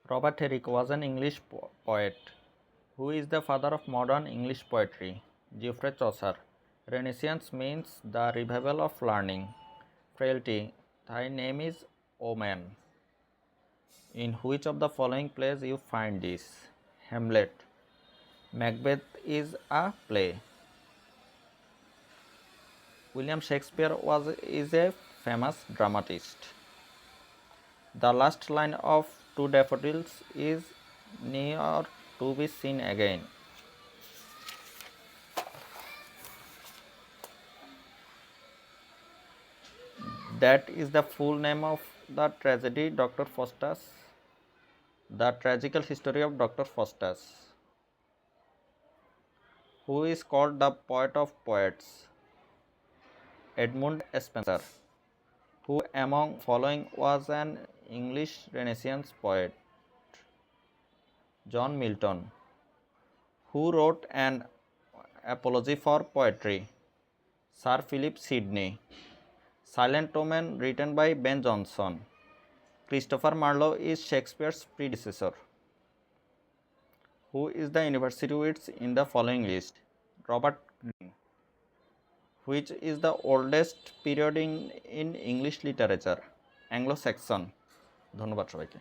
Robert Herrick was an English poet. Who is the father of modern English poetry? Geoffrey Chaucer. Renaissance means the revival of learning. Frailty. Thy name is Omen. In which of the following plays you find this? Hamlet. Macbeth is a play. William Shakespeare is a famous dramatist. The last line of Two Daffodils is never to be seen again. That is the full name of the tragedy Dr. Faustus. The tragical history of Dr. Faustus. Who is called the poet of poets? Edmund Spenser. Who among following was an English Renaissance poet? John Milton. Who wrote an apology for poetry? Sir Philip Sidney. Silent Omen written by Ben Jonson. Christopher Marlowe is Shakespeare's predecessor. Who is the university wits in the following list? Robert Greene. Which is the oldest period in English literature? Anglo-Saxon. ধন্যবাদ সবাইকে।